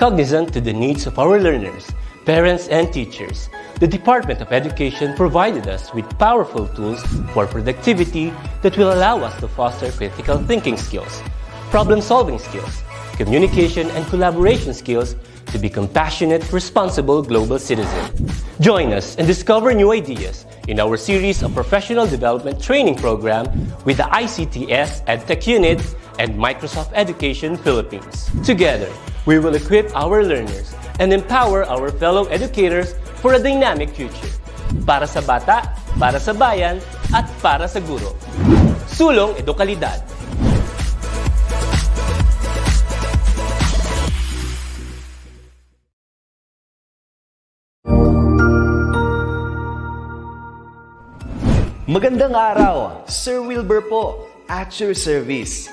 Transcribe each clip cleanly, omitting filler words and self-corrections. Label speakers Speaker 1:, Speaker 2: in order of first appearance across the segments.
Speaker 1: Cognizant to the needs of our learners, parents, and teachers, the Department of Education provided us with powerful tools for productivity that will allow us to foster critical thinking skills, problem-solving skills, communication and collaboration skills to be compassionate, responsible global citizens. Join us and discover new ideas in our series of professional development training program with the ICTS Edtech Unit and Microsoft Education Philippines. Together, we will equip our learners and empower our fellow educators for a dynamic future. Para sa bata, para sa bayan, at para sa guro. Sulong Edukalidad.
Speaker 2: Magandang araw, Sir Wilbur po, at your service.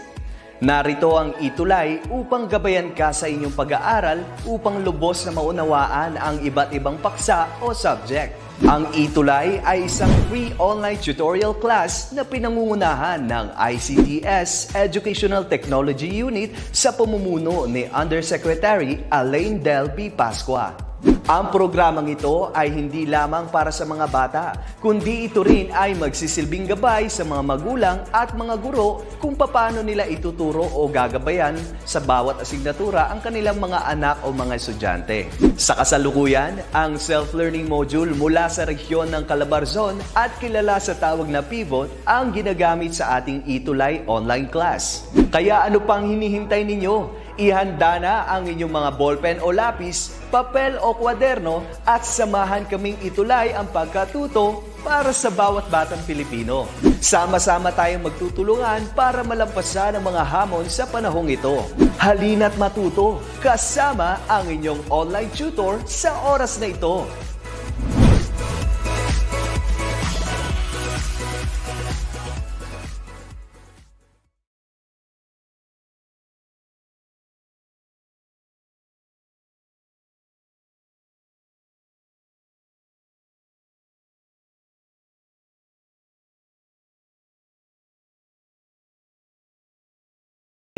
Speaker 2: Narito ang ETUlay upang gabayan ka sa inyong pag-aaral upang lubos na maunawaan ang iba't ibang paksa o subject. Ang ETUlay ay isang free online tutorial class na pinangungunahan ng ICTS Educational Technology Unit sa pamumuno ni Undersecretary Elaine Del P. Pascua. Ang programang ito ay hindi lamang para sa mga bata, kundi ito rin ay magsisilbing gabay sa mga magulang at mga guro kung paano nila ituturo o gagabayan sa bawat asignatura ang kanilang mga anak o mga estudyante. Sa kasalukuyan, ang self-learning module mula sa rehiyon ng Calabarzon at kilala sa tawag na Pivot ang ginagamit sa ating ETUlay online class. Kaya ano pang hinihintay ninyo? Ihanda na ang inyong mga ballpen o lapis, papel o kwaderno at samahan kaming itulay ang pagkatuto para sa bawat batang Pilipino. Sama-sama tayong magtutulungan para malampasan ang mga hamon sa panahong ito. Halina't matuto kasama ang inyong online tutor sa oras na ito.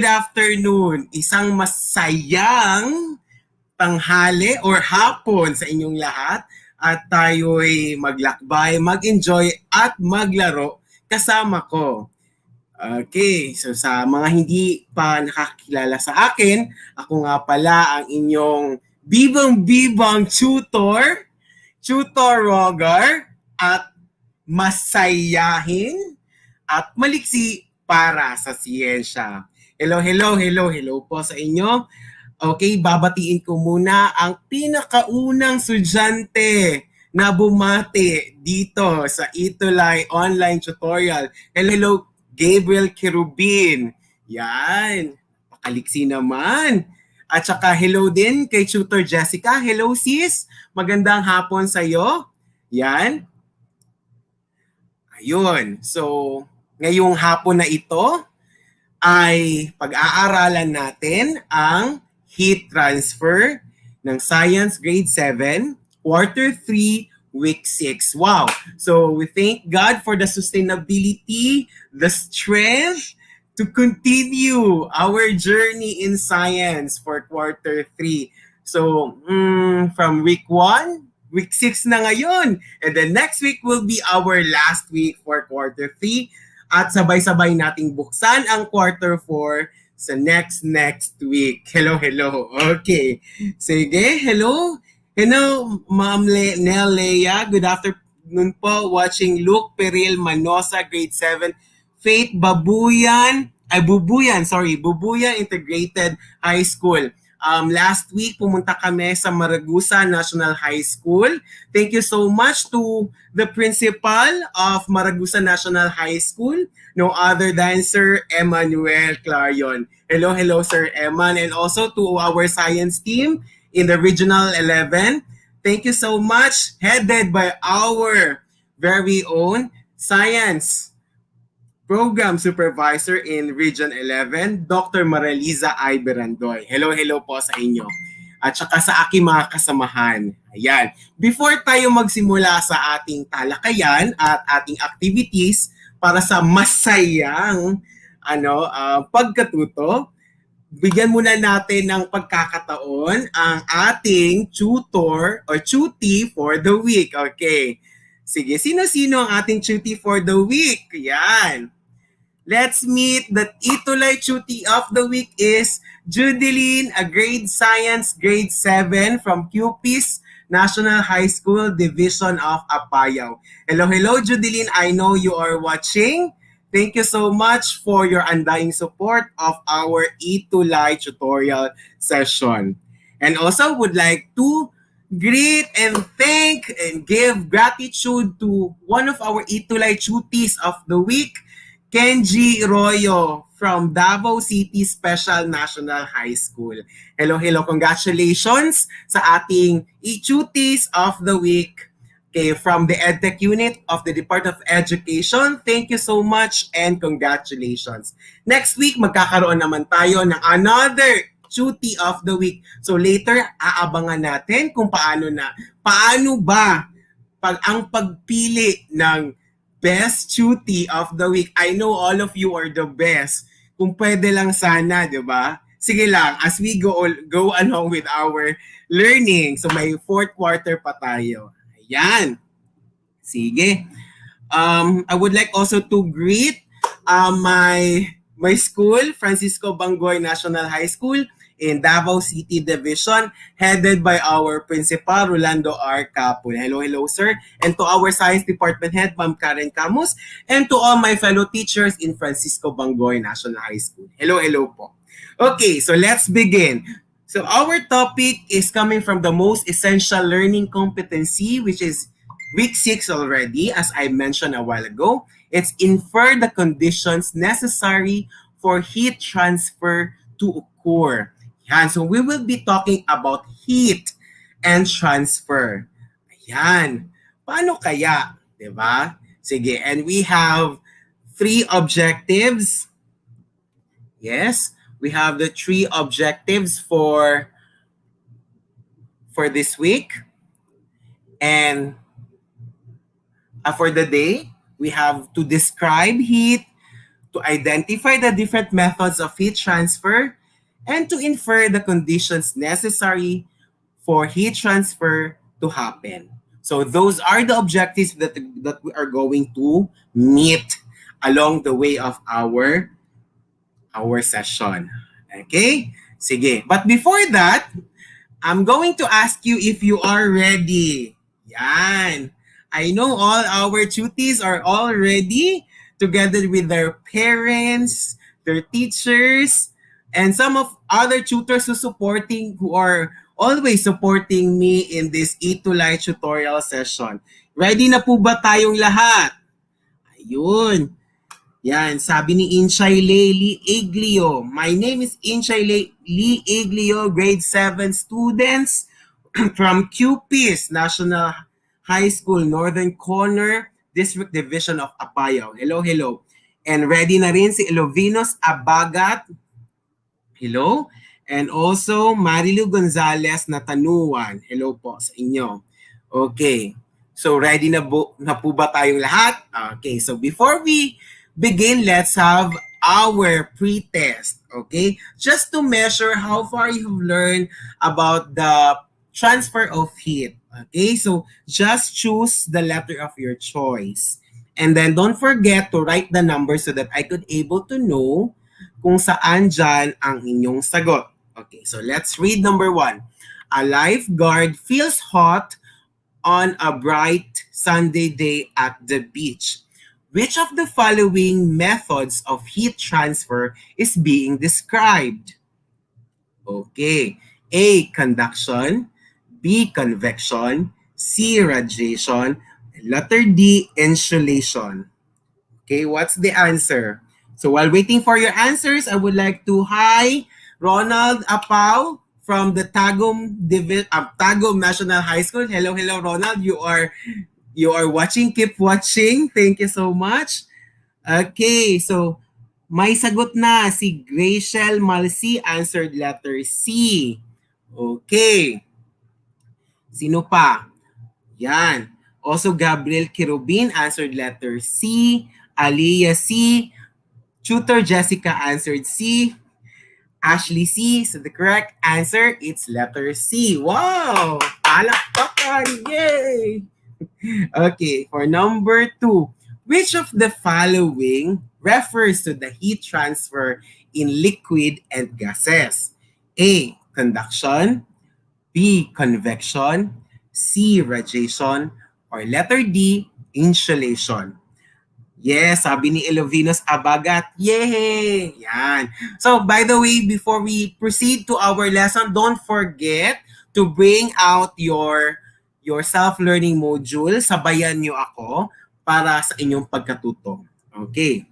Speaker 3: Good afternoon. Isang masayang tanghali or hapon sa inyong lahat at tayo'y maglakbay, mag-enjoy at maglaro kasama ko. Okay, so sa mga hindi pa nakakilala sa akin, ako nga pala ang inyong bibang-bibang tutor Roger at masayahin at maliksi para sa siyensya. Hello po sa inyo. Okay, babatiin ko muna ang pinakaunang estudyante na bumati dito sa ETUlay online tutorial. Hello, Gabriel Kerubin. Yan, pakaliksi naman. At saka hello din kay Tutor Jessica. Hello sis, magandang hapon sa'yo. Yan. Ayun, so ngayong hapon na ito, ay pag-aaralan natin ang heat transfer ng Science Grade 7, Quarter 3, Week 6. Wow! So we thank God for the sustainability, the strength to continue our journey in science for Quarter 3. So from Week 1, Week 6 na ngayon. And then next week will be our last week for Quarter 3. At sabay-sabay nating buksan ang Quarter 4 sa next week. Hello. Okay. Sige, hello. Hello, Ma'am Nel Lea. Good afternoon po. Watching Luke Peril Manosa, Grade 7. Faith Bubuyan Integrated High School. Last week, pumunta kami sa Maragusa National High School. Thank you so much to the principal of Maragusa National High School, no other than Sir Emmanuel Clarion. Hello, Sir Eman, and also to our science team in the Regional 11. Thank you so much, headed by our very own Science Program Supervisor in Region 11, Dr. Mareliza I. Berandoy. Hello po sa inyo. At saka sa aking mga kasamahan. Ayan. Before tayo magsimula sa ating talakayan at ating activities para sa masayang pagkatuto, bigyan muna natin ng pagkakataon ang ating tutor or tutie for the week. Okay. Sige, sino-sino ang ating tutie for the week? Yan. Let's meet the ETUlay tutie of the week is Judeline, a grade science, grade 7 from QP's National High School Division of Apayao. Hello, Judeline. I know you are watching. Thank you so much for your undying support of our ETUlay tutorial session. And also would like to greet and thank and give gratitude to one of our ETUlay tuties of the week, Kenji Royo from Davao City Special National High School. Hello, congratulations sa ating e-tuties of the week. Okay, from the Edtech unit of the Department of Education, thank you so much and congratulations. Next week, magkakaroon naman tayo ng another tutie of the week. So later, aabangan natin kung paano ba ang pagpili ng best tutie of the week. I know all of you are the best. Kung pwede lang sana, di ba? Sige lang, as we go along with our learning. So may fourth quarter pa tayo. Ayan. Sige. I would like also to greet my school, Francisco Bangoy National High School in Davao City Division, headed by our principal, Rolando R. Capul. Hello, sir. And to our science department head, Ma'am Karen Camus, and to all my fellow teachers in Francisco Bangoy National High School. Hello po. Okay, so let's begin. So our topic is coming from the most essential learning competency, which is Week 6 already, as I mentioned a while ago. It's infer the conditions necessary for heat transfer to occur. Yan. So we will be talking about heat and transfer. Ayan. Paano kaya? Diba? Sige. And we have 3 objectives. Yes. We have the 3 objectives for this week. And for the day, we have to describe heat, to identify the different methods of heat transfer, and to infer the conditions necessary for heat transfer to happen. So those are the objectives that we are going to meet along the way of our session. Okay? Sige. But before that, I'm going to ask you if you are ready. Yan. I know all our tuties are all ready, together with their parents, their teachers, and some of other tutors who are always supporting me in this ETUlay tutorial session. Ready na po ba tayong lahat? Ayun. Yan, sabi ni Untitled Iglio. My name is Untitled Iglio, grade 7 students from QP's National High School, Northern Corner, District Division of Apayao. Hello. And ready na rin si Elovinos Abagat. Hello. And also, Marilu Gonzalez Natanuan. Hello po sa inyo. Okay. So, ready na po ba tayong lahat? Okay. So, before we begin, let's have our pre-test. Okay? Just to measure how far you've learned about the transfer of heat. Okay? So, just choose the letter of your choice. And then, don't forget to write the number so that I could able to know kung saan dyan ang inyong sagot. Okay, so let's read number 1. A lifeguard feels hot on a bright Sunday day at the beach. Which of the following methods of heat transfer is being described? Okay, A, conduction, B, convection, C, radiation, letter D, insulation. Okay, what's the answer? So while waiting for your answers, I would like to hi Ronald Apau from the Tagum National High School. Hello, Ronald. You are watching. Keep watching. Thank you so much. Okay, so may sagot na si Graciel Malsi, answered letter C. Okay. Sino pa? Yan. Also, Gabriel Kirubin answered letter C. Aliyah C. Tutor Jessica answered C. Ashley C. So the correct answer, it's letter C. Wow! Palakpakan! Yay! Okay, for number 2, which of the following refers to the heat transfer in liquid and gases? A. Conduction. B. Convection. C. Radiation. Or letter D. Insulation. Yes, sabi ni Elovinus Abagat. Yay! Yan. So, by the way, before we proceed to our lesson, don't forget to bring out your self-learning module. Sabayan nyo ako para sa inyong pagkatuto. Okay.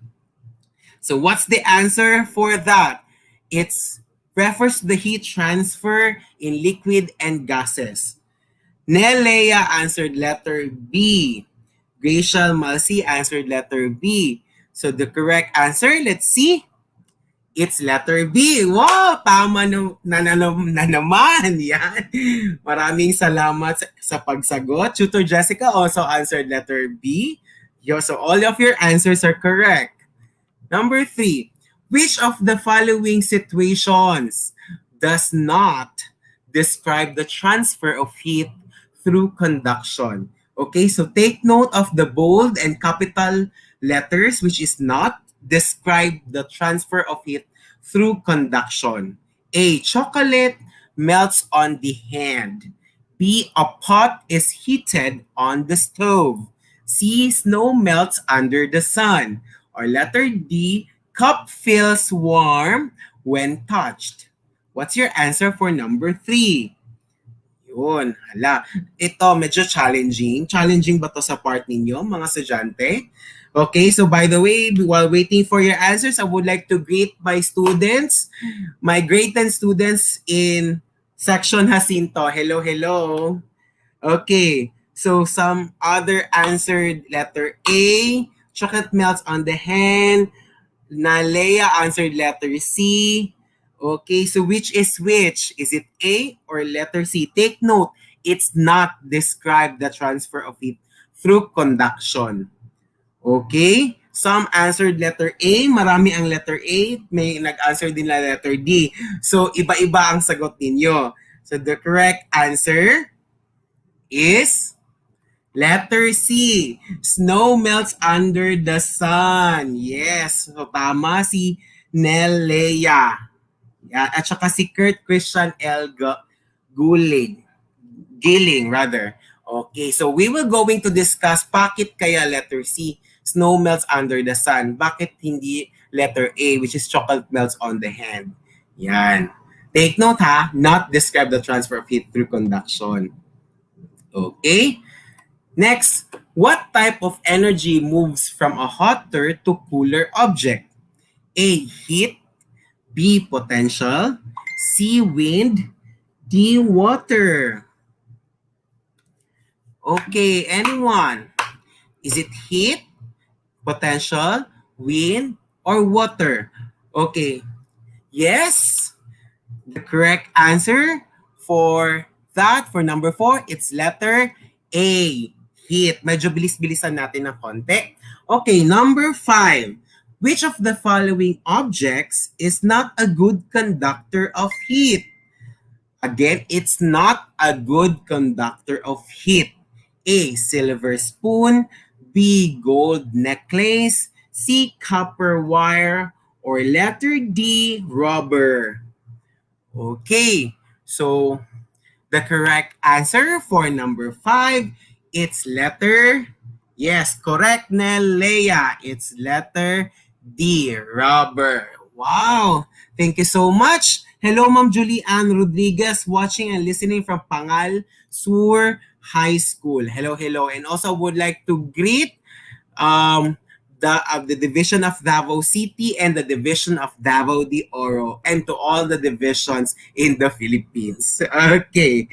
Speaker 3: So, what's the answer for that? It's refers to the heat transfer in liquid and gases. Nelea answered letter B. Gracial Malsi answered letter B. So the correct answer, let's see. It's letter B. Wow! Tama na naman. Yan. Maraming salamat sa pagsagot. Tutor Jessica also answered letter B. So all of your answers are correct. Number 3. Which of the following situations does not describe the transfer of heat through conduction? Okay, so take note of the bold and capital letters, which is not describe the transfer of heat through conduction. A. Chocolate melts on the hand. B. A pot is heated on the stove. C. Snow melts under the sun. Or letter D. Cup feels warm when touched. What's your answer for number 3? Yun, hala. Ito, medyo challenging. Challenging ba to sa part ninyo, mga estudyante? Okay, so by the way, while waiting for your answers, I would like to greet my students, my grade 10 students in Section Jacinto. Hello, hello. Okay, so some other answered letter A, chocolate melts on the hand. Nalea answered letter C. Okay, so which is which? Is it A or letter C? Take note, it's not describe the transfer of heat through conduction. Okay? Some answered letter A, marami ang letter A, may nag-answer din na letter D. So, iba-iba ang sagot ninyo. So, the correct answer is letter C. Snow melts under the sun. Yes. So, tama si Nelea. Yeah, at saka si Kurt Christian L. Gilling rather. Okay, so we will going to discuss bakit kaya letter C, snow melts under the sun. Bakit hindi letter A, which is chocolate melts on the hand. Yan. Take note ha, not describe the transfer of heat through conduction. Okay. Next, what type of energy moves from a hotter to cooler object? A. Heat. B. Potential. C. Wind. D. Water. Okay, anyone? Is it heat, potential, wind, or water? Okay. Yes. The correct answer for that, for number 4, it's letter A. Heat. Medyo bilis-bilisan natin ng konti. Okay, number 5. Which of the following objects is not a good conductor of heat? Again, it's not a good conductor of heat. A. Silver spoon. B. Gold necklace. C. Copper wire. Or letter D. Rubber. Okay, so the correct answer for number 5, it's letter, yes, correct Nelea. It's letter D, rubber. Wow, thank you so much. Hello, Ma'am Julianne Rodriguez, watching and listening from Pangal Sur High School. Hello, hello. And also would like to greet the division of Davao City and the division of Davao de Oro, and to all the divisions in the Philippines. Okay,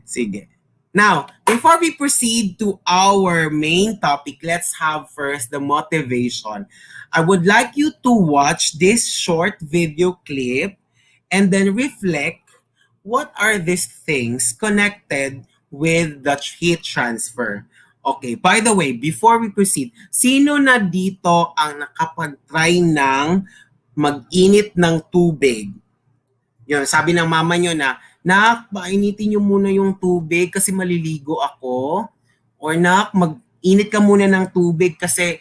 Speaker 3: sige. Now, before we proceed to our main topic, let's have first the motivation. I would like you to watch this short video clip and then reflect what are these things connected with the heat transfer. Okay, by the way, before we proceed, sino na dito ang nakapag-try ng mag-init ng tubig? Yun, sabi ng mama nyo na, nak, painitin nyo muna yung tubig kasi maliligo ako. Or nak, mag-init ka muna ng tubig kasi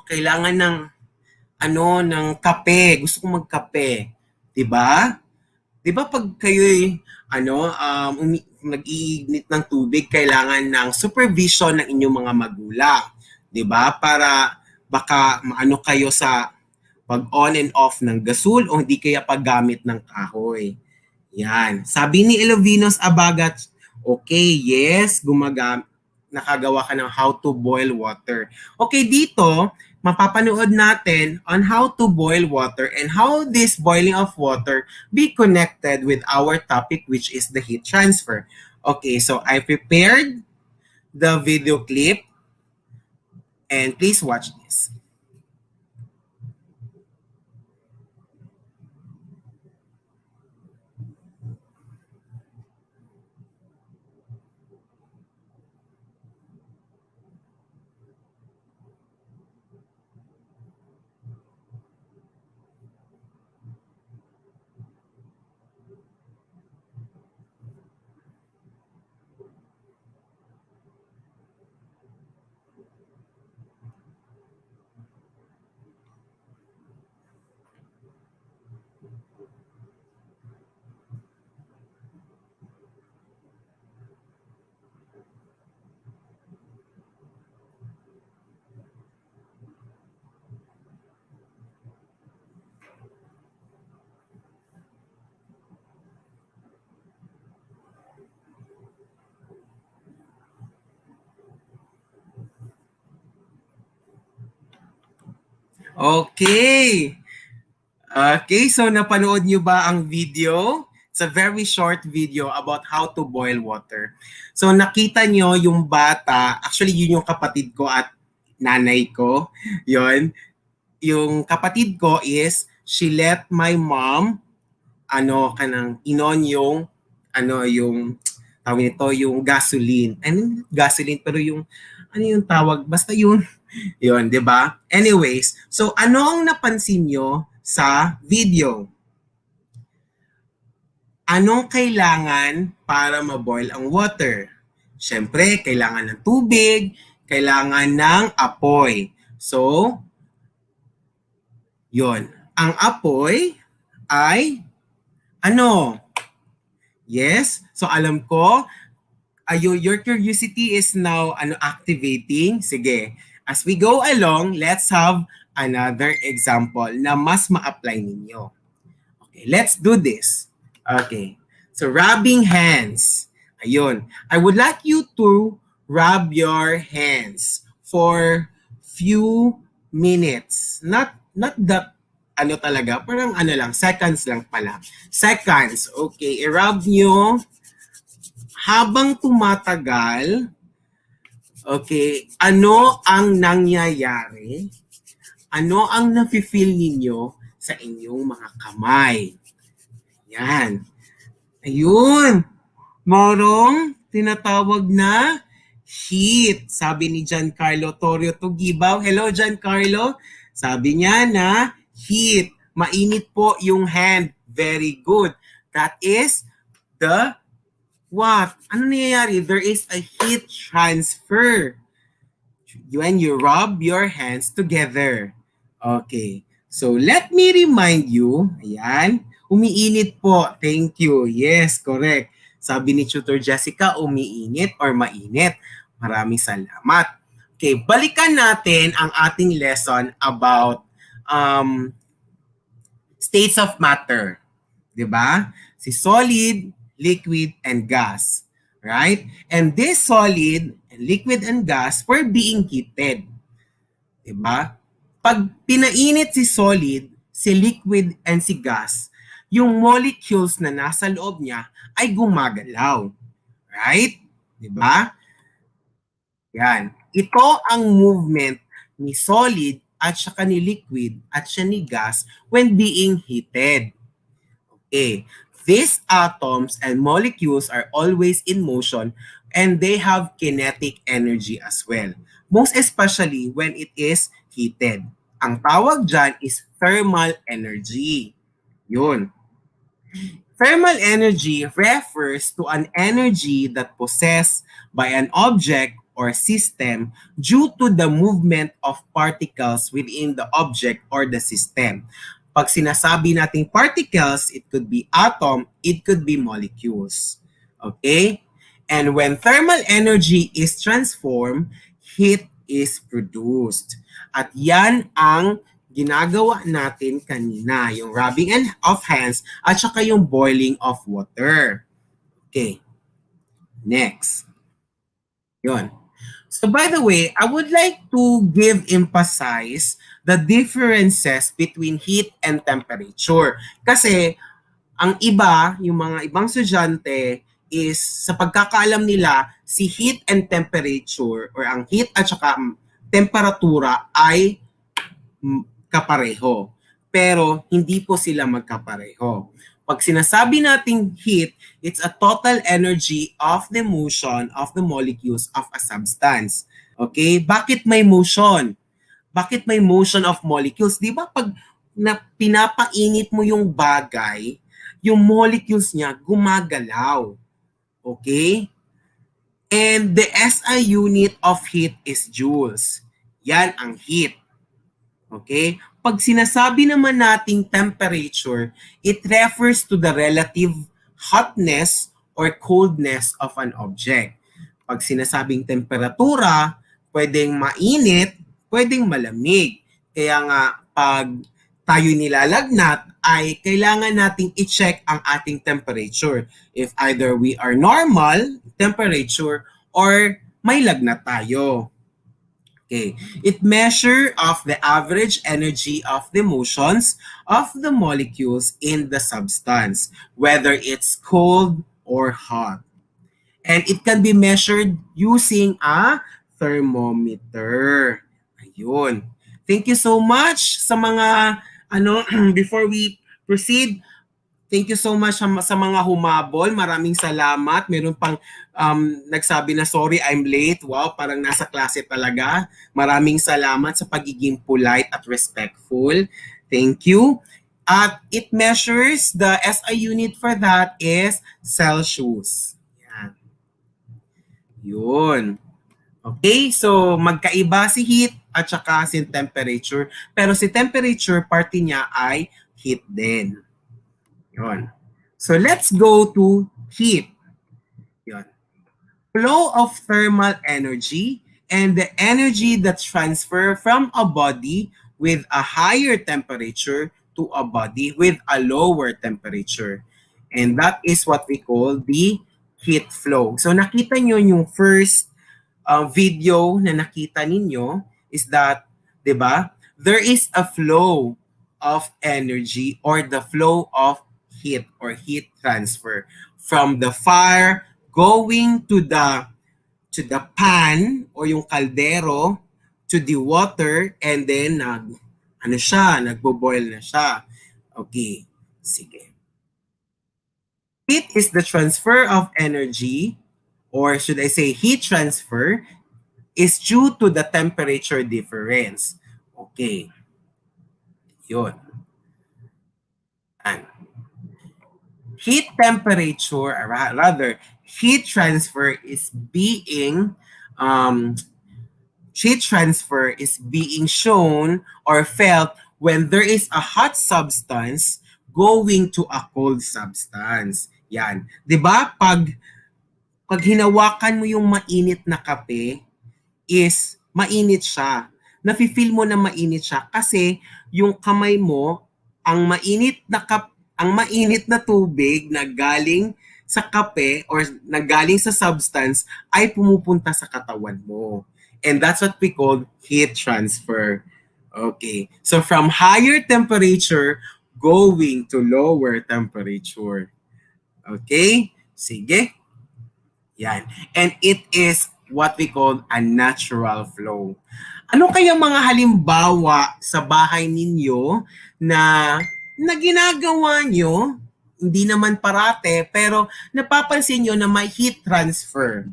Speaker 3: kailangan ng kape. Gusto ko magkape. 'Di ba? 'Di ba pag kayo'y nag-iinit ng tubig, kailangan ng supervision ng inyong mga magulang, 'di ba? Para baka maano kayo sa pag on and off ng gasol o hindi kaya paggamit ng kahoy. Yan. Sabi ni Elovinos Abagat, okay, yes, nakagawa ka ng how to boil water. Okay, dito, mapapanood natin on how to boil water and how this boiling of water be connected with our topic, which is the heat transfer. Okay, so I prepared the video clip and please watch this. Okay. Okay, so napanood nyo ba ang video? It's a very short video about how to boil water. So nakita nyo yung bata, actually yun yung kapatid ko at nanay ko. Yun. Yung kapatid ko is, she let my mom, inon yung tawag nito, yung gasoline. Gasoline, pero yung tawag, basta yun. Yun, di ba? Anyways, so ano ang napansin nyo sa video? Anong kailangan para maboil ang water? Siyempre, kailangan ng tubig, kailangan ng apoy. So, yun. Ang apoy ay ano? Yes? So, alam ko, your curiosity is now activating. Sige. As we go along, let's have another example na mas ma-apply ninyo. Okay, let's do this. Okay. So, rubbing hands. Ayun. I would like you to rub your hands for few minutes. Not the talaga, parang lang, seconds lang pala. Seconds. Okay, i-rub nyo habang tumatagal. Okay, ano ang nangyayari? Ano ang nafe-feel ninyo sa inyong mga kamay? Yan. Ayun. Morong, tinatawag na heat. Sabi ni Giancarlo Torrio Tugibaw. Hello, Giancarlo. Sabi niya na heat. Mainit po yung hand. Very good. That is the what? Ano nangyayari? There is a heat transfer when you rub your hands together. Okay. So, let me remind you. Ayan. Umiinit po. Thank you. Yes, correct. Sabi ni Tutor Jessica, umiinit or mainit. Maraming salamat. Okay, balikan natin ang ating lesson about states of matter. Diba? Si solid, liquid, and gas. Right? And this solid, liquid, and gas were being heated. Diba? Pag pinainit si solid, si liquid, and si gas, yung molecules na nasa loob niya ay gumagalaw. Right? Diba? Yan. Ito ang movement ni solid at saka ni liquid at siya ni gas when being heated. Okay. These atoms and molecules are always in motion and they have kinetic energy as well. Most especially when it is heated. Ang tawag dyan is thermal energy. Yun. Thermal energy refers to an energy that possessed by an object or system due to the movement of particles within the object or the system. Pag sinasabi nating particles, it could be atom, it could be molecules. Okay? And when thermal energy is transformed, heat is produced. At yan ang ginagawa natin kanina, yung rubbing of hands at saka yung boiling of water. Okay. Next. Yun. So by the way, I would like to emphasize the differences between heat and temperature. Kasi ang iba, yung mga ibang estudyante is sa pagkakaalam nila, si heat and temperature or ang heat at saka temperatura ay kapareho. Pero hindi po sila magkapareho. Pag sinasabi nating heat, it's a total energy of the motion of the molecules of a substance. Okay? Bakit may motion? Bakit may motion of molecules? Di ba pag pinapainit mo yung bagay, yung molecules niya gumagalaw. Okay? And the SI unit of heat is joules. Yan ang heat. Okay? Pag sinasabi naman nating temperature, it refers to the relative hotness or coldness of an object. Pag sinasabing temperatura, pwedeng mainit, pwedeng malamig. Kaya nga, pag tayo nilalagnat, ay kailangan nating i-check ang ating temperature. If either we are normal temperature or may lagnat tayo. Okay. It measures of the average energy of the motions of the molecules in the substance, whether it's cold or hot. And it can be measured using a thermometer. Ayun. Thank you so much sa mga before we proceed. Thank you so much sa mga humabol. Maraming salamat. Meron pang nagsabi na sorry, I'm late. Wow, parang nasa klase talaga. Maraming salamat sa pagiging polite at respectful. Thank you. At it measures, the SI unit for that is Celsius. Yan. Yun. Okay, so magkaiba si heat at saka si temperature. Pero si temperature, parte niya ay heat din. Yun. So let's go to heat. Yun. Flow of thermal energy and the energy that's transferred from a body with a higher temperature to a body with a lower temperature. And that is what we call the heat flow. So nakita nyo yung first video na nakita ninyo is that, di ba, there is a flow of energy or the flow of heat or heat transfer from the fire going to the pan or yung kaldero to the water and then nagbo-boil na siya. Okay, sige. Heat is the transfer of energy, or should I say heat transfer, is due to the temperature difference. Okay. Yun. Heat temperature, or rather, heat transfer is being shown or felt when there is a hot substance going to a cold substance. Yan. 'Di ba? Pag hinawakan mo yung mainit na kape, is mainit siya. Nafi-feel mo na mainit siya kasi yung kamay mo, ang mainit na tubig na galing sa kape or nagaling sa substance ay pumupunta sa katawan mo. And that's what we call heat transfer. Okay. So from higher temperature going to lower temperature. Okay? Sige. Yan. And it is what we call a natural flow. Ano kaya mga halimbawa sa bahay ninyo na ginagawa nyo, hindi naman parate, pero napapansin nyo na may heat transfer?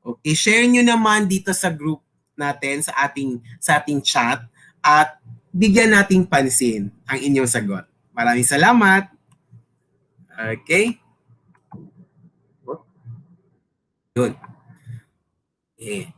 Speaker 3: Okay, share nyo naman dito sa group natin, sa ating chat, at bigyan nating pansin ang inyong sagot. Maraming salamat! Okay? Yun. Okay.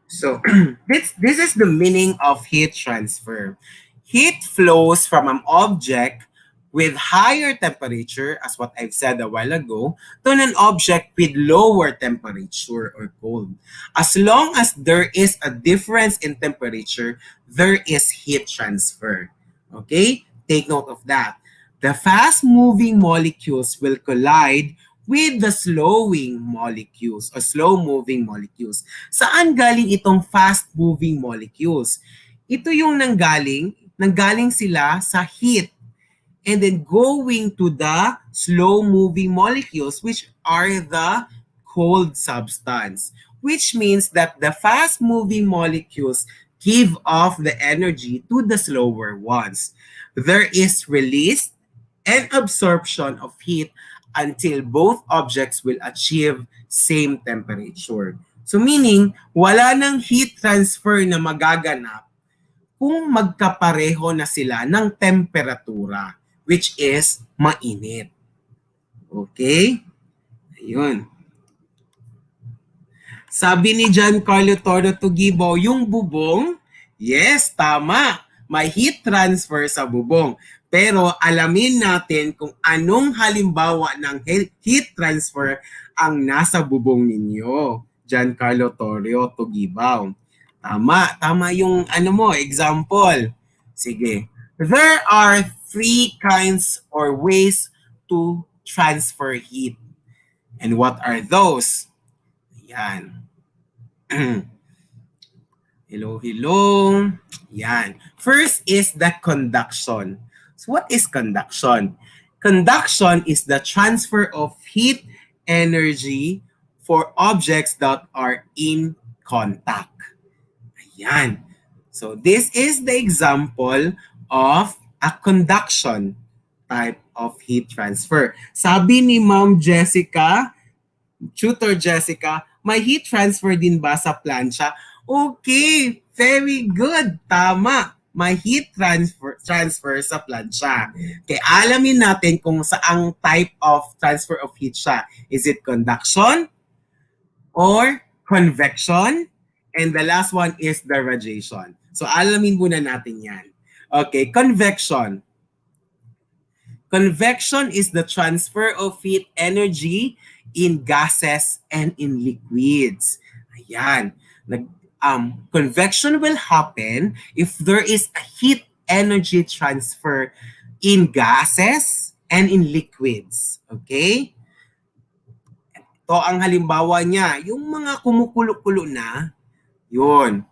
Speaker 3: So, this is the meaning of heat transfer. Heat flows from an object with higher temperature, as what I've said a while ago, to an object with lower temperature or cold. As long as there is a difference in temperature, there is heat transfer. Okay? Take note of that. The fast-moving molecules will collide with the slowing molecules or slow-moving molecules. Saan galing itong fast-moving molecules? Ito yung nanggaling sila sa heat and then going to the slow-moving molecules which are the cold substance, which means that the fast-moving molecules give off the energy to the slower ones. There is release and absorption of heat until both objects will achieve same temperature. So meaning, wala nang heat transfer na magaganap kung magkapareho na sila ng temperatura, which is mainit. Okay? Ayun. Sabi ni Giancarlo Toro Tugibo, yung bubong, yes, tama. May heat transfer sa bubong. Pero alamin natin kung anong halimbawa ng heat transfer ang nasa bubong ninyo. Giancarlo Toro Tugibo. Tama yung example. Sige. There are 3 kinds or ways to transfer heat. And what are those? Yan. Hello. Yan. First is the conduction. So what is conduction? Conduction is the transfer of heat energy for objects that are in contact. Ayan. So this is the example of a conduction type of heat transfer. Sabi ni Ma'am Jessica, Tutor Jessica, may heat transfer din ba sa plancha? Okay, very good. Tama. May heat transfer sa plancha. Okay, alamin natin kung saang type of transfer of heat siya. Is it conduction or convection? And the last one is the radiation. So alamin muna natin yan. Okay, convection. Convection is the transfer of heat energy in gases and in liquids. Ayan. Convection will happen if there is a heat energy transfer in gases and in liquids. Okay? Ito ang halimbawa niya. Yung mga kumukulo-kulo na, yun.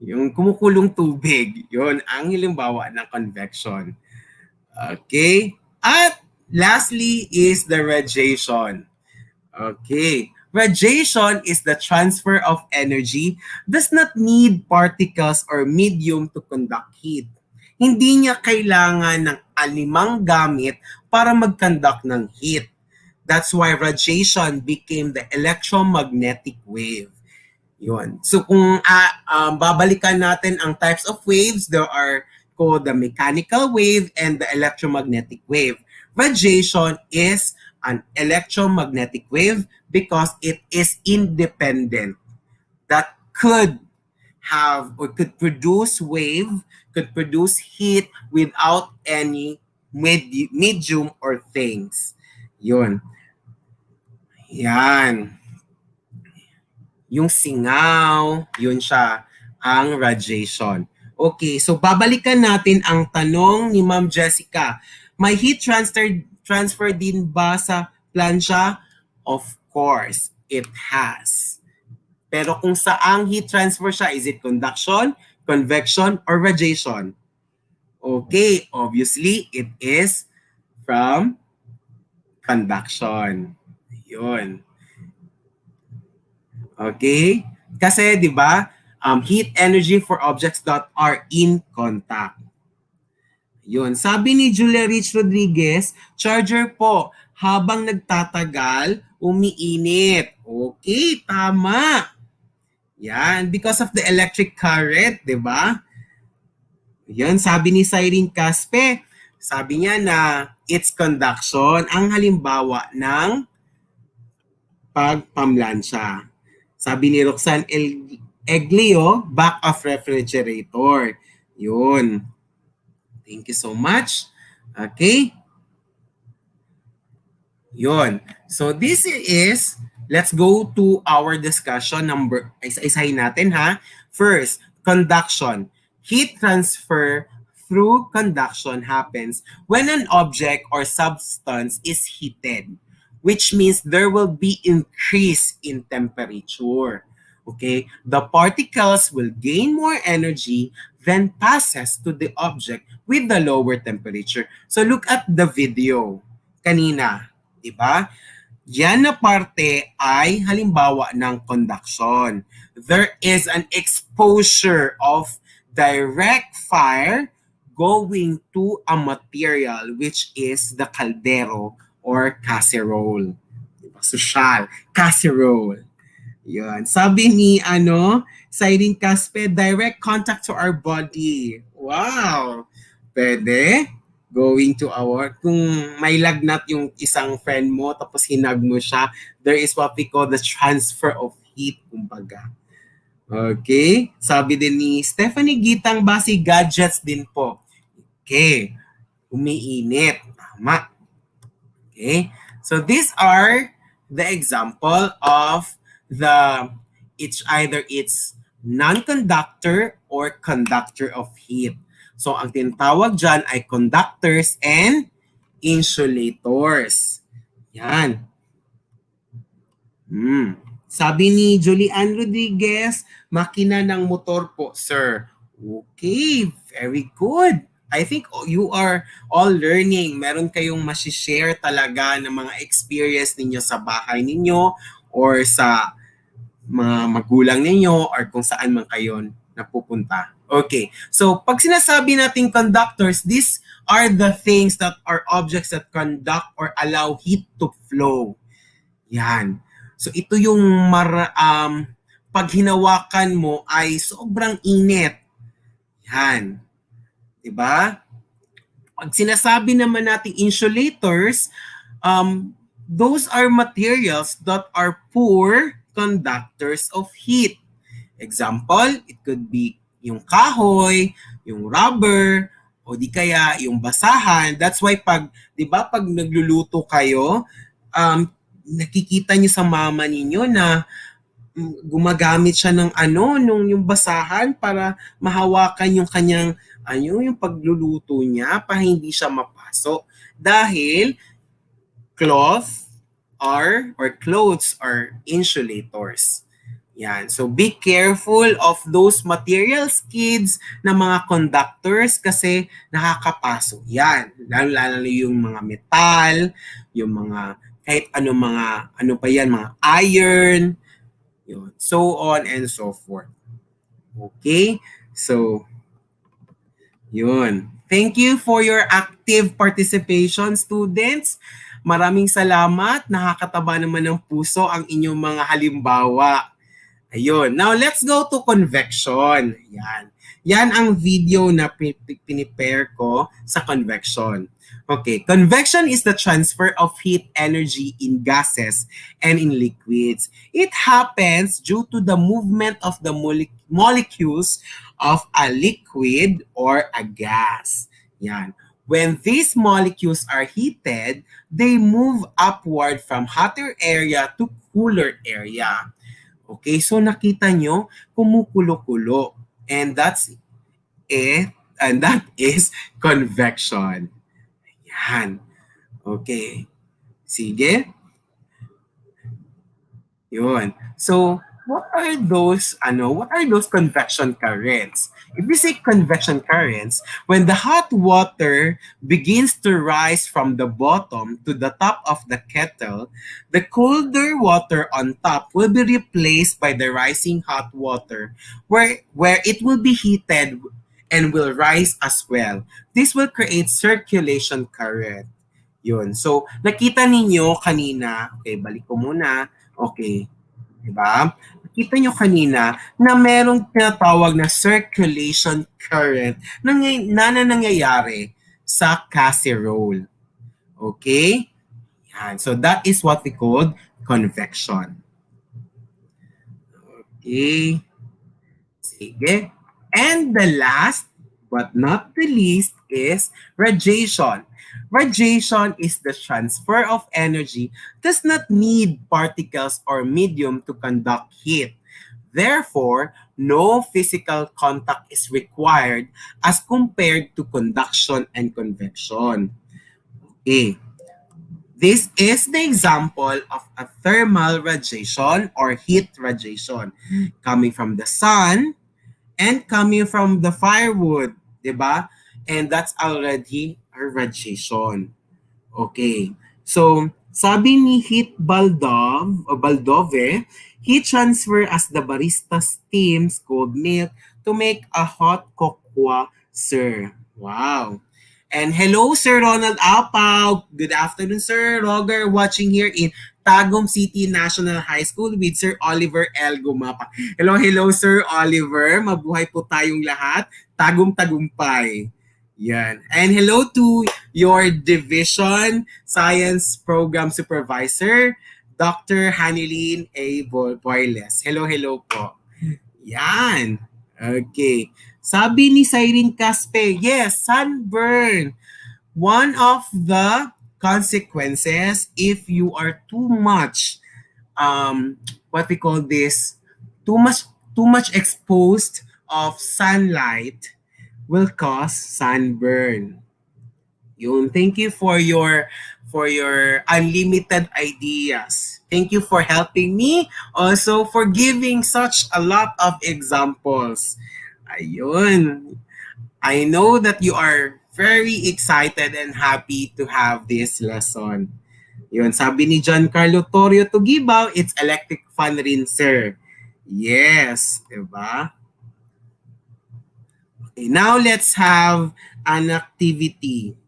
Speaker 3: Yung kumukulong tubig, yun ang halimbawa ng convection. Okay? At lastly is the radiation. Okay. Radiation is the transfer of energy does not need particles or medium to conduct heat. Hindi niya kailangan ng alimang gamit para mag-conduct ng heat. That's why radiation became the electromagnetic wave. Yun. So kung babalikan natin ang types of waves, there are called the mechanical wave and the electromagnetic wave. Radiation is an electromagnetic wave because it is independent. That could have or could produce wave, could produce heat without any medium or things. Yun. Yan. Yung singaw, yun siya, ang radiation. Okay, so babalikan natin ang tanong ni Ma'am Jessica. May heat transfer din ba sa plancha? Of course, it has. Pero kung saang heat transfer siya, is it conduction, convection, or radiation? Okay, obviously, it is from conduction. Yun. Okay? Kasi, di ba, heat energy for objects that are in contact. Yun. Sabi ni Julia Rich Rodriguez, charger po, habang nagtatagal, umiinit. Okay, tama. Yan, because of the electric current, di ba? Yan, sabi ni Cyrene Caspe, Sabi niya na it's conduction ang halimbawa ng pagpamlansya. Sabi ni Roxanne Eglio, back of refrigerator. Yun. Thank you so much. Okay. Yun. So this is, let's go to our discussion number, isa-isahin natin ha. First, conduction. Heat transfer through conduction happens when an object or substance is heated, which means there will be increase in temperature. Okay, the particles will gain more energy then passes to the object with the lower temperature. So look at the video kanina, di ba? Yan na parte ay halimbawa ng conduction. There is an exposure of direct fire going to a material which is the caldero or casserole. Diba? Social, casserole. Yun. Sabi ni Siren Caspe, direct contact to our body. Wow! Pwede. Going to our, kung may lagnat yung isang friend mo, tapos hinag mo siya, there is what we call the transfer of heat, kumbaga. Okay? Sabi din ni Stephanie Gitang, base gadgets din po. Okay. Umiinit. Tama. Okay? So these are the example of it's non-conductor or conductor of heat. So ang tinatawag dyan ay conductors and insulators. Yan. Sabi ni Julian Rodriguez, makina ng motor po, sir. Okay, very good. I think you are all learning. Meron kayong masishare talaga ng mga experience ninyo sa bahay ninyo or sa mga magulang ninyo or kung saan man kayo napupunta. Okay, so pag sinasabi nating conductors, these are the things that are objects that conduct or allow heat to flow. Yan. So ito yung pag hinawakan mo ay sobrang init. Yan. Diba? Pag sinasabi naman nating insulators, those are materials that are poor conductors of heat. Example, it could be yung kahoy, yung rubber, o di kaya yung basahan. That's why pag nagluluto kayo, nakikita niyo sa mama ninyo na gumagamit siya ng yung basahan para mahawakan yung kanyang yung pagluluto niya para hindi siya mapasok. Dahil clothes are insulators. Yan. So be careful of those materials, kids, na mga conductors kasi nakakapasok yan. Lalo yung mga metal, yung mga kahit mga iron, yun, so on and so forth. Okay? So, yun. Thank you for your active participation, students. Maraming salamat. Nakakataba naman ng puso ang inyong mga halimbawa. Ayun. Now, let's go to convection. Yan. Yan ang video na pinipare ko sa convection. Okay. Convection is the transfer of heat energy in gases and in liquids. It happens due to the movement of the molecules of a liquid or a gas. Yan. When these molecules are heated, they move upward from hotter area to cooler area. Okay, so nakita nyo, kumukulo-kulo. And that's it. And that is convection. Yan. Okay. Sige. Yun. So, what are those convection currents? If we say convection currents, when the hot water begins to rise from the bottom to the top of the kettle, the colder water on top will be replaced by the rising hot water where it will be heated and will rise as well. This will create circulation current. Yun. So, nakita ninyo kanina, okay, balik ko muna. Okay. Diba? Nakita nyo kanina na merong tinatawag na circulation current na nangyayari. sa casserole. Okay? Yan. So that is what we call convection. Okay. Sige. And the last but not the least is radiation. Radiation is the transfer of energy, does not need particles or medium to conduct heat. Therefore, no physical contact is required as compared to conduction and convection. Okay. This is the example of a thermal radiation or heat radiation coming from the sun and coming from the firewood, diba? And that's already a radiation. Okay. So, sabi ni Heat Baldov, o Baldove, heat transfer as the barista steams cold milk to make a hot cocoa, sir. Wow. And hello, Sir Ronald Apaw. Good afternoon, Sir Roger, watching here in Tagum City National High School with Sir Oliver L. Gumapa. Hello, Sir Oliver. Mabuhay po tayong lahat. Tagum-tagumpay. Yan. And hello to your Division Science Program Supervisor, Dr. Hanilyn A. Boyles. Hello po. Yan. Okay. Sabi ni Cyrene Caspe, yes, sunburn. One of the consequences if you are too much, what we call this, too much exposed of sunlight will cause sunburn. Yun. Thank you for your unlimited ideas. Thank you for helping me. Also for giving such a lot of examples. Ayun. I know that you are very excited and happy to have this lesson. Yun, sabi ni Giancarlo Torrio Tugibaw, it's electric fan rin, sir. Yes, diba? Okay, now let's have an activity.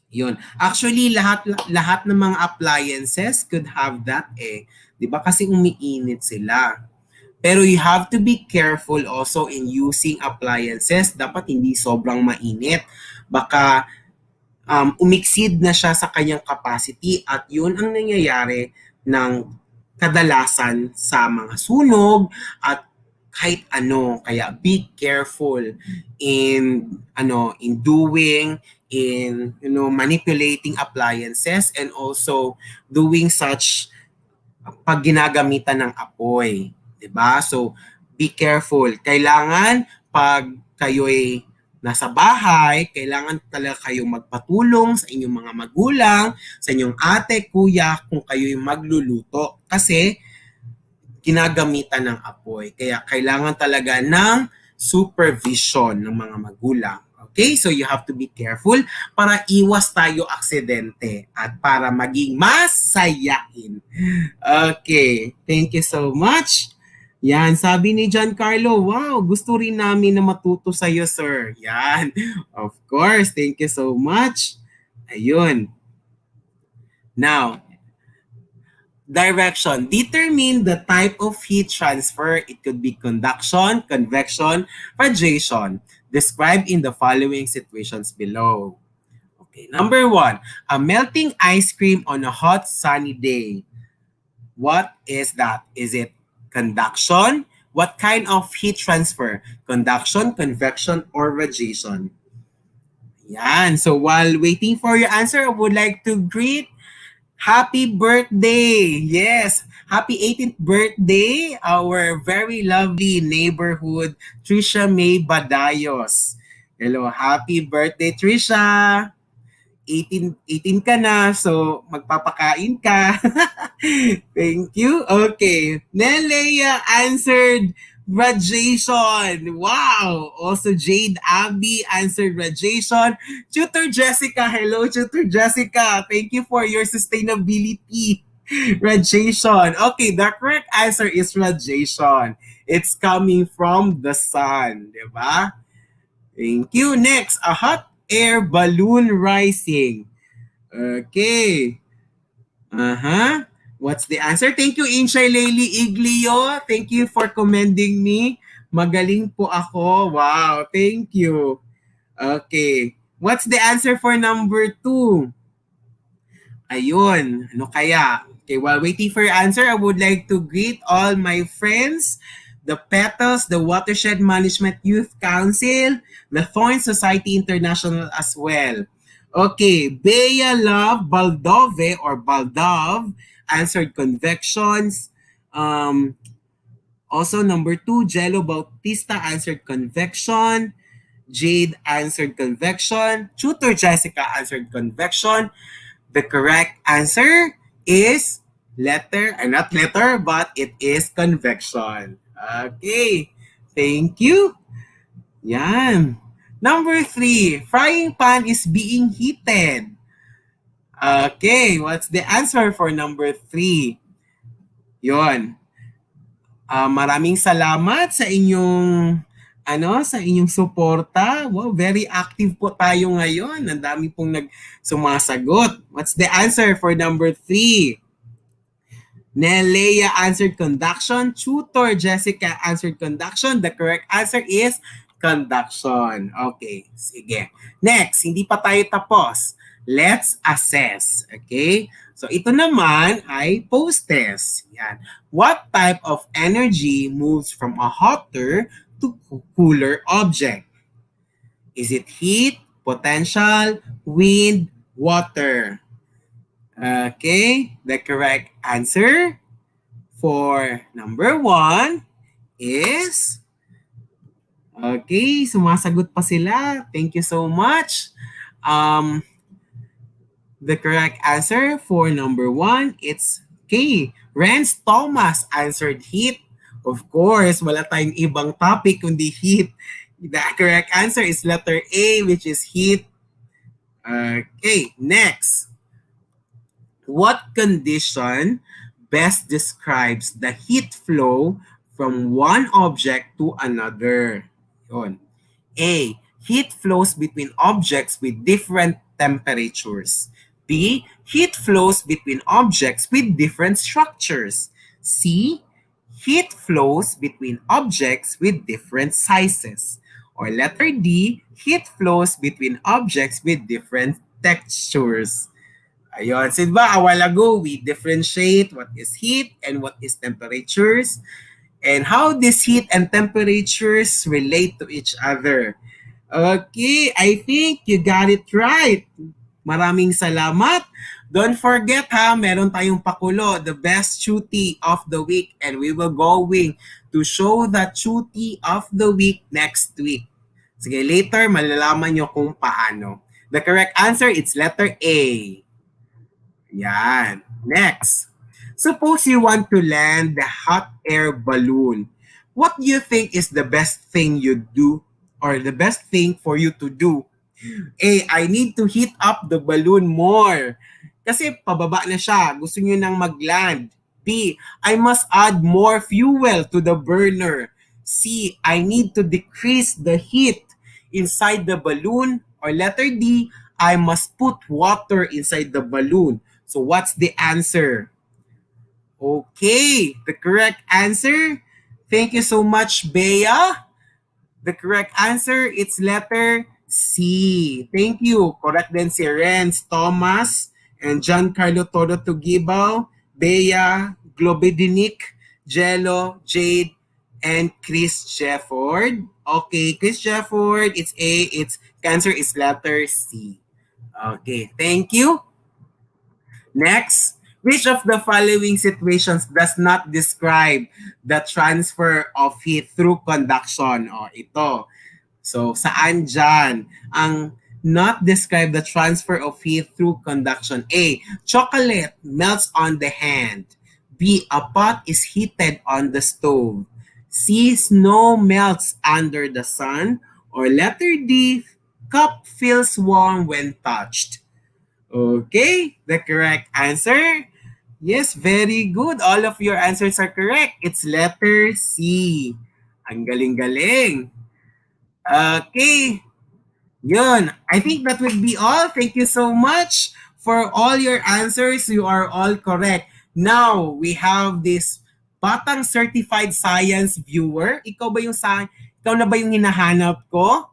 Speaker 3: Yun. Actually, lahat ng mga appliances could have that eh. Diba? Kasi umiinit sila. Pero you have to be careful also in using appliances. Dapat hindi sobrang mainit. Baka umexceed na siya sa kanyang capacity at yun ang nangyayari ng kadalasan sa mga sunog at kahit ano. Kaya be careful in manipulating appliances and also doing such pag ginagamitan ng apoy. Diba? So, be careful. Kailangan pag kayo'y nasa bahay, kailangan talaga kayong magpatulong sa inyong mga magulang, sa inyong ate, kuya, kung kayo'y magluluto. Kasi, ginagamitan ng apoy. Kaya, kailangan talaga ng supervision ng mga magulang. Okay? So, you have to be careful para iwas tayo aksidente at para maging masayain. Okay. Thank you so much. Yan, sabi ni Giancarlo, wow, gusto rin namin na matuto sa iyo, sir. Yan, of course, thank you so much. Ayun. Now, direction. Determine the type of heat transfer. It could be conduction, convection, radiation. Described in the following situations below. Okay, number 1, a melting ice cream on a hot sunny day. What is that? Is it conduction? What kind of heat transfer? Conduction, convection, or radiation? Yan. So while waiting for your answer, I would like to greet happy birthday. Yes. Happy 18th birthday, our very lovely neighborhood, Trisha May Badayos. Hello. Happy birthday, Trisha. 18 ka na, so magpapakain ka. Thank you. Okay. Nelea answered radiation. Wow. Also, Jade Abby answered radiation. Tutor Jessica. Hello, Tutor Jessica. Thank you for your sustainability. Radiation. Okay, the correct answer is radiation. It's coming from the sun. Diba? Thank you. Next, a hot air balloon rising. Okay. What's the answer? Thank you, Inshay Layli Iglio. Thank you for commending me. Magaling po ako. Wow, thank you. Okay. What's the answer for number 2? Ayun, ano kaya? Okay, while waiting for your answer, I would like to greet all my friends, the Petals, the Watershed Management Youth Council, the Thorn Society International as well. Okay, Bea Love Baldove or Baldov answered convections. Also, number 2, Jello Bautista answered convection. Jade answered convection. Tutor Jessica answered convection. The correct answer is not letter, but it is convection. Okay. Thank you. Yan. Number 3, frying pan is being heated. Okay, what's the answer for number 3? Yon. Maraming salamat sa inyong sa inyong suporta. Wow, very active po tayo ngayon. Ang dami pong sumasagot. What's the answer for number 3? Nelea answered conduction. Tutor Jessica answered conduction. The correct answer is conduction. Okay, sige. Next, hindi pa tayo tapos. Let's assess. Okay? So ito naman ay post-test. Yan. What type of energy moves from a hotter to cooler object? Is it heat, potential, wind, water? Okay, the correct answer for number 1 is, okay, sumasagot pa sila. Thank you so much. The correct answer for number 1, it's K. Renz Thomas answered heat. Of course, wala tayong ibang topic kundi heat. The correct answer is letter A, which is heat. Okay, next. What condition best describes the heat flow from one object to another? Yun. A. Heat flows between objects with different temperatures. B. Heat flows between objects with different structures. C. Heat flows between objects with different sizes. Or letter D, heat flows between objects with different textures. Ayun, so diba, a while ago, we differentiate what is heat and what is temperatures and how these heat and temperatures relate to each other. Okay, I think you got it right. Maraming salamat. Don't forget meron tayong pakulo, the best cutie of the week, and we will going to show the cutie of the week next week. Sige, later malalaman nyo kung paano. The correct answer is letter A. Yan. Next. Suppose you want to land the hot air balloon. What do you think is the best thing you do or the best thing for you to do? A, I need to heat up the balloon more. Kasi pababa na siya. Gusto nyo nang mag-land. B, I must add more fuel to the burner. C, I need to decrease the heat inside the balloon. Or letter D, I must put water inside the balloon. So what's the answer? Okay, the correct answer. Thank you so much, Bea. The correct answer, it's letter C. Thank you. Correct din si Renz Thomas and Giancarlo Todo Tugibao, Bea, Globedinic, Jello, Jade, and Chris Jefford. Okay, Chris Jefford, it's A. Its answer is letter C. Okay, thank you. Next, which of the following situations does not describe the transfer of heat through conduction? O, ito. So, saan dyan ang not describe the transfer of heat through conduction? A, chocolate melts on the hand. B, a pot is heated on the stove. C, snow melts under the sun. Or letter D, cup feels warm when touched. Okay, the correct answer. Yes, very good. All of your answers are correct. It's letter C. Ang galing-galing. Okay. Yun. I think that would be all. Thank you so much for all your answers. You are all correct. Now, we have this Batang Certified Science Viewer. Ikaw na ba yung hinahanap ko?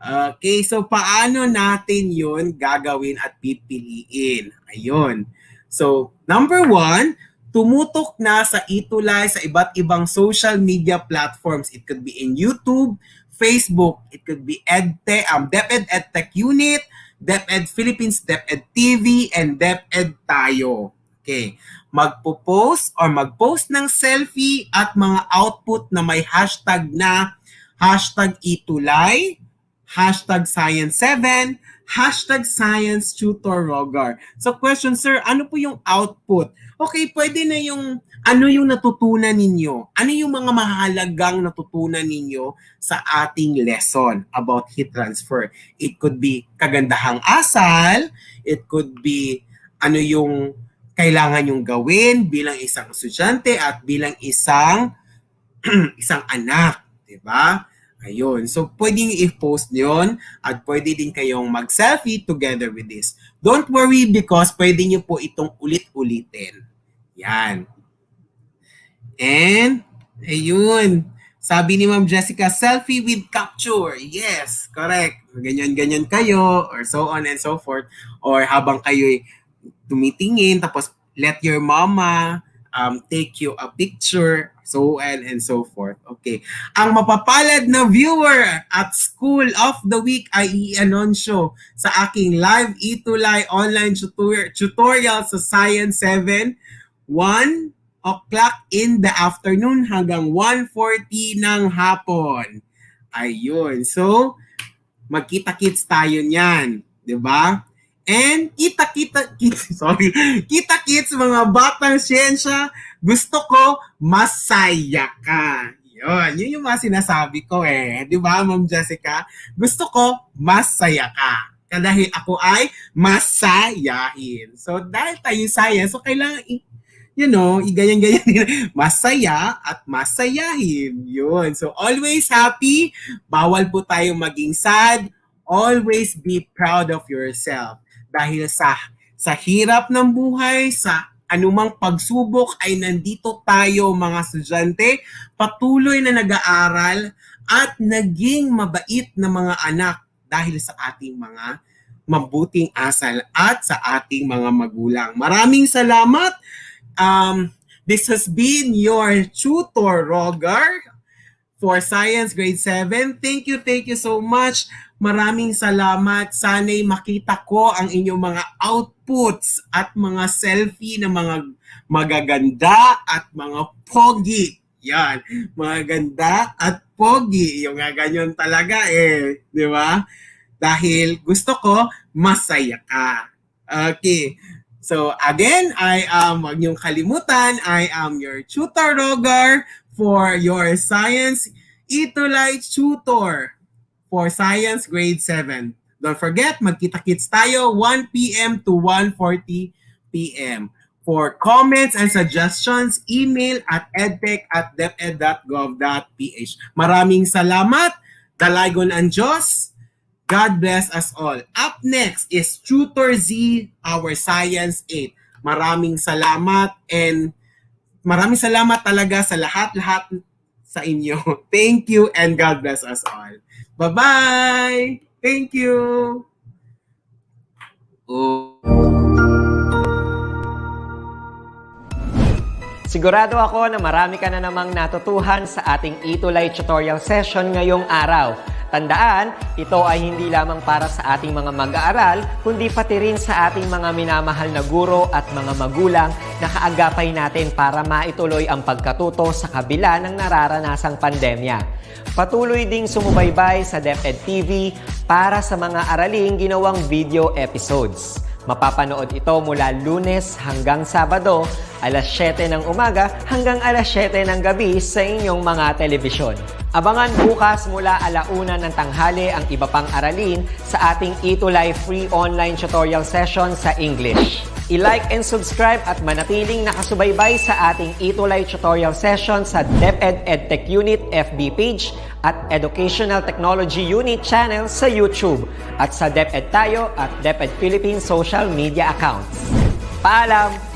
Speaker 3: Okay, so paano natin yun gagawin at pipiliin? Ayun. So, number 1, tumutok na sa ETUlay sa iba't ibang social media platforms. It could be in YouTube, Facebook, it could be Edtech, DepEd Edtech Unit, DepEd Philippines, DepEd TV, and DepEd Tayo. Okay. Magpo-post or mag-post ng selfie at mga output na may hashtag na hashtag ETUlay, hashtag Science7, hashtag Science Tutor Rogar. So question, sir, ano po yung output? Okay, pwede na yung ano yung natutunan ninyo? Ano yung mga mahalagang natutunan ninyo sa ating lesson about heat transfer? It could be kagandahang asal, it could be ano yung kailangan yung gawin bilang isang estudyante at bilang isang isang anak, 'di ba? Ayun. So, pwedeng i-post nyon at pwede din kayong mag-selfie together with this. Don't worry because pwede nyo po itong ulit-ulitin. Yan. And, ayun. Sabi ni Ma'am Jessica, selfie with capture. Yes, correct. Ganyan-ganyan kayo or so on and so forth. Or habang kayo'y tumitingin tapos let your mama take you a picture, so on and so forth. Okay. Ang mapapalad na viewer at School of the Week ay i-anunsyo sa aking live ETUlay online tutorial sa Science 7, 1 o'clock in the afternoon hanggang 1:40 ng hapon. Ayun. So, magkita-kits tayo niyan. 'Di ba? And kita-kits mga batang siyensya, gusto ko masaya ka. Yun yung mga sinasabi ko eh. Di ba, Ma'am Jessica? Gusto ko masaya ka. Dahil ako ay masayahin. So, dahil tayo science, so kailangan, i-ganyan-ganyan din. Masaya at masayahin. Yun. So, always happy. Bawal po tayong maging sad. Always be proud of yourself. Dahil sa hirap ng buhay, sa anumang pagsubok ay nandito tayo mga estudyante, patuloy na nag-aaral at naging mabait na mga anak dahil sa ating mga mabuting asal at sa ating mga magulang. Maraming salamat. This has been your tutor, Rogar, for Science Grade 7. Thank you so much. Maraming salamat. Sana'y makita ko ang inyong mga outputs at mga selfie na mga magaganda at mga pogi. Yan. Mga ganda at pogi. Yung nga ganyan talaga eh. Di ba? Dahil gusto ko, masaya ka. Okay. So again, wag niyong kalimutan, I am your tutor Rogar for your Science ETUlay tutor for Science Grade 7. Don't forget, magkita-kits tayo 1 p.m. to 1:40 p.m. For comments and suggestions, email at edtech@deped.gov.ph. Maraming salamat. Dalagon ang Diyos. God bless us all. Up next is Tutor Z, our Science 8. Maraming salamat and maraming salamat talaga sa lahat-lahat sa inyo. Thank you and God bless us all. Bye-bye! Thank you!
Speaker 4: Sigurado ako na marami ka na namang natutuhan sa ating ETUlay tutorial session ngayong araw. Tandaan, ito ay hindi lamang para sa ating mga mag-aaral, kundi pati rin sa ating mga minamahal na guro at mga magulang na kaagapay natin para maituloy ang pagkatuto sa kabila ng nararanasang pandemya. Patuloy ding sumubaybay sa DepEd TV para sa mga araling ginawang video episodes. Mapapanood ito mula Lunes hanggang Sabado, alas 7 ng umaga hanggang alas 7 ng gabi sa inyong mga telebisyon. Abangan bukas mula 1:00 ng tanghali ang iba pang aralin sa ating ETUlay free online tutorial session sa English. I-like and subscribe at manatiling nakasubaybay sa ating ETUlay tutorial session sa DepEd Edtech Unit FB page at Educational Technology Unit channel sa YouTube at sa DepEd Tayo at DepEd Philippines social media accounts. Paalam!